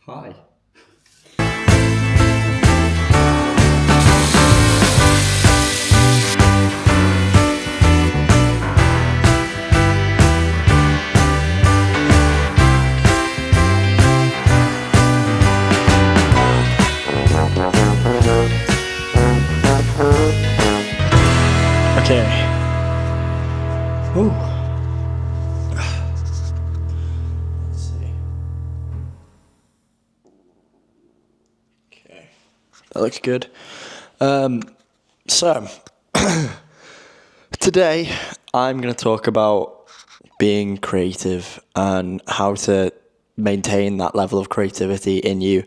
Hi. Okay. Ooh. Let's see. Okay. That looks good. So, today I'm going to talk about being creative and how to maintain that level of creativity in you.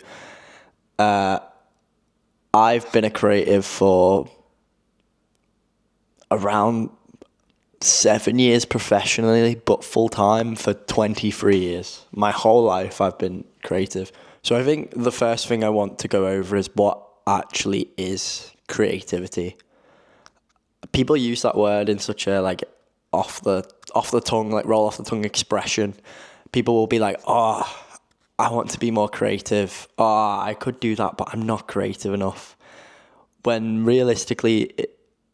I've been a creative for around 7 years professionally, but full time for 23 years. My whole life I've been creative. So I think the first thing I want to go over is what actually is creativity. People use that word in such a like off the tongue, like roll off the tongue expression. People will be like, "Oh, I want to be more creative. Oh, I could do that, but I'm not creative enough." When realistically,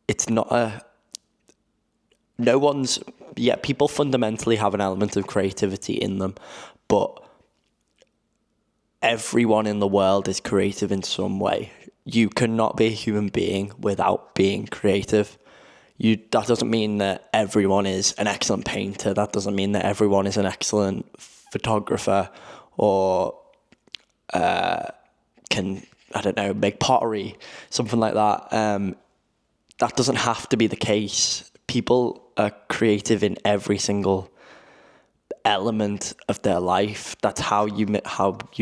it's not a no one's people fundamentally have an element of creativity in them, but everyone in the world is creative in some way. You cannot be a human being without being creative. That doesn't mean that everyone is an excellent painter. That doesn't mean that everyone is an excellent photographer or can, I don't know, make pottery, something like that. That doesn't have to be the case. People are creative in every single element of their life. That's how you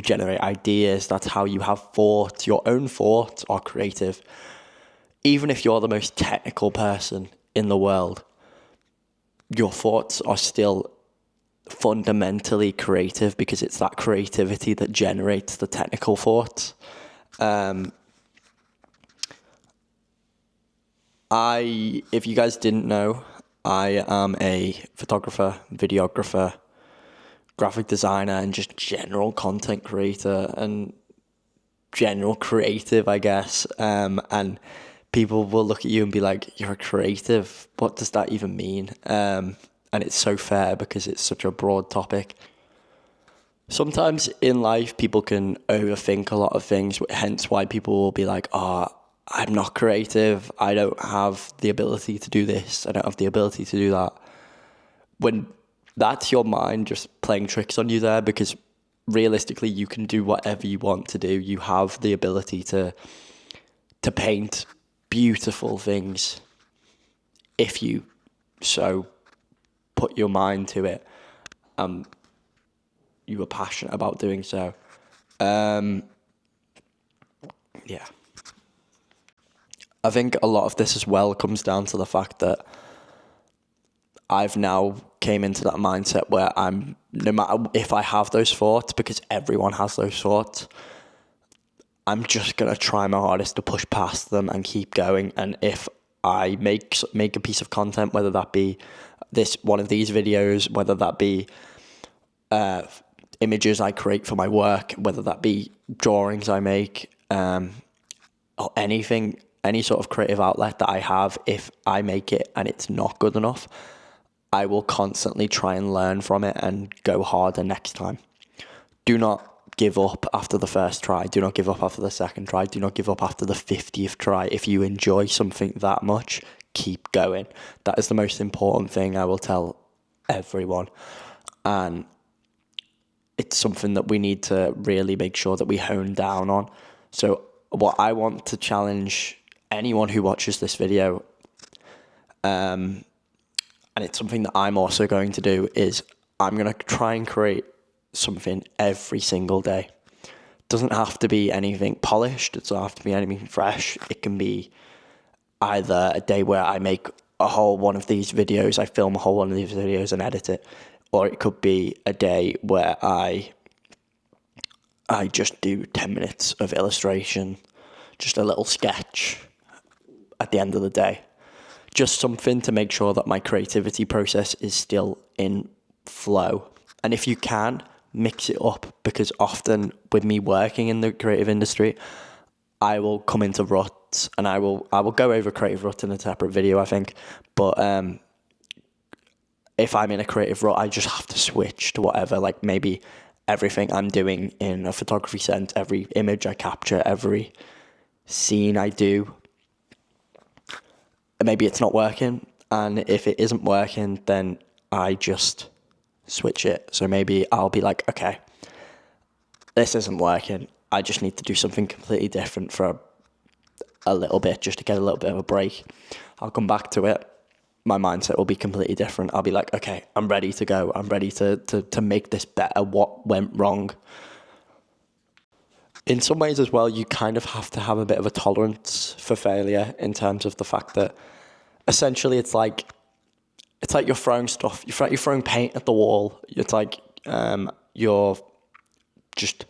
generate ideas. That's how you have thoughts. Your own thoughts are creative. Even if you're the most technical person in the world, your thoughts are still fundamentally creative because it's that creativity that generates the technical thoughts. If you guys didn't know, I am a photographer, videographer, graphic designer, and just general content creator and general creative, I guess. And people will look at you and be like, "You're a creative. What does that even mean?" And it's so fair because it's such a broad topic. Sometimes in life, people can overthink a lot of things, hence why people will be like, I'm not creative. I don't have the ability to do this. I don't have the ability to do that. When that's your mind just playing tricks on you there, because realistically, you can do whatever you want to do. You have the ability to paint beautiful things if you so put your mind to it. you were passionate about doing so. Yeah. I think a lot of this as well comes down to the fact that I've now came into that mindset where I'm, no matter if I have those thoughts, because everyone has those thoughts, I'm just going to try my hardest to push past them and keep going. And if I make a piece of content, whether that be one of these videos, whether that be images I create for my work, whether that be drawings I make, or anything, any sort of creative outlet that I have, if I make it and it's not good enough, I will constantly try and learn from it and go harder next time. Do not give up after the first try. Do not give up after the second try. Do not give up after the 50th try. If you enjoy something that much, keep going. That is the most important thing I will tell everyone. And it's something that we need to really make sure that we hone down on. So what I want to challenge anyone who watches this video, and it's something that I'm also going to do, is I'm going to try and create something every single day. It doesn't have to be anything polished. It doesn't have to be anything fresh. It can be either a day where I make a whole one of these videos, I film a whole one of these videos and edit it, or it could be a day where I just do 10 minutes of illustration, just a little sketch at the end of the day. Just something to make sure that my creativity process is still in flow. And if you can, mix it up, because often with me working in the creative industry, I will come into ruts, and I will go over creative ruts in a separate video, I think. But if I'm in a creative rut, I just have to switch to whatever, like maybe everything I'm doing in a photography sense, every image I capture, every scene I do, maybe it's not working. And if it isn't working, then I just switch it. So maybe I'll be like, okay, this isn't working. I just need to do something completely different for a little bit, just to get a little bit of a break. I'll come back to it. My mindset will be completely different. I'll be like, okay, I'm ready to go. I'm ready to make this better. What went wrong? In some ways as well, you kind of have to have a bit of a tolerance for failure, in terms of the fact that essentially it's like you're throwing stuff, you're throwing paint at the wall. It's like you're just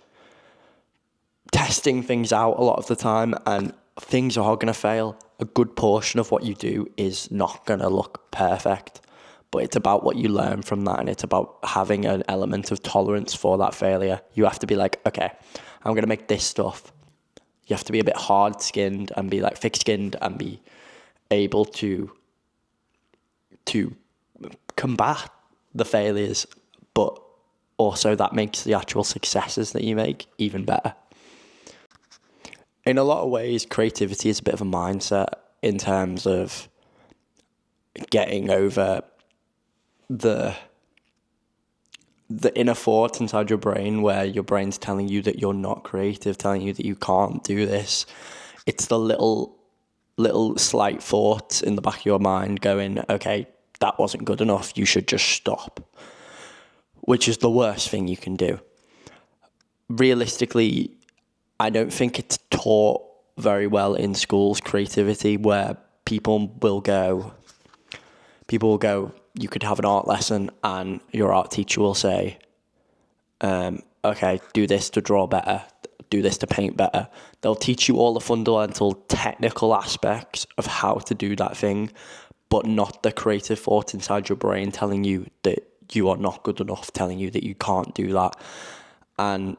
testing things out a lot of the time, and things are going to fail. A good portion of what you do is not going to look perfect, but it's about what you learn from that, and it's about having an element of tolerance for that failure. You have to be like, okay, I'm going to make this stuff. You have to be a bit hard-skinned and be like thick-skinned and be able to combat the failures, but also that makes the actual successes that you make even better. In a lot of ways, creativity is a bit of a mindset, in terms of getting over the inner thought inside your brain, where your brain's telling you that you're not creative, telling you that you can't do this. It's the little slight thoughts in the back of your mind going, okay, that wasn't good enough, you should just stop, which is the worst thing you can do. Realistically, I don't think it's taught very well in schools, creativity, where people will go, you could have an art lesson and your art teacher will say, okay, do this to draw better, do this to paint better. They'll teach you all the fundamental technical aspects of how to do that thing, but not the creative thought inside your brain telling you that you are not good enough, telling you that you can't do that. And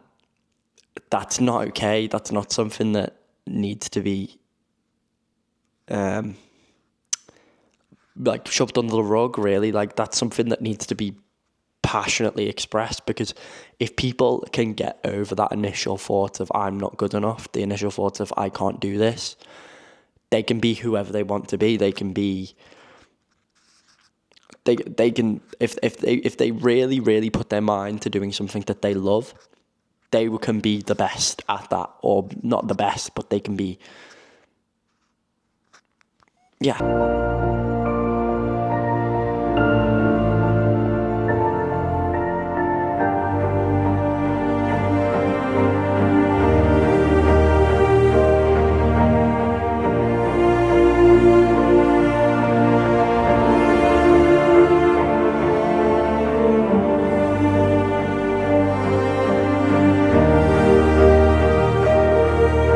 that's not okay. That's not something that needs to be like shoved under the rug, really. Like, that's something that needs to be passionately expressed, because if people can get over that initial thought of I'm not good enough, the initial thought of I can't do this, they can be whoever they want to be. They can be, they can, if they really put their mind to doing something that they love, they can be the best at that, or not the best, but they can be, yeah.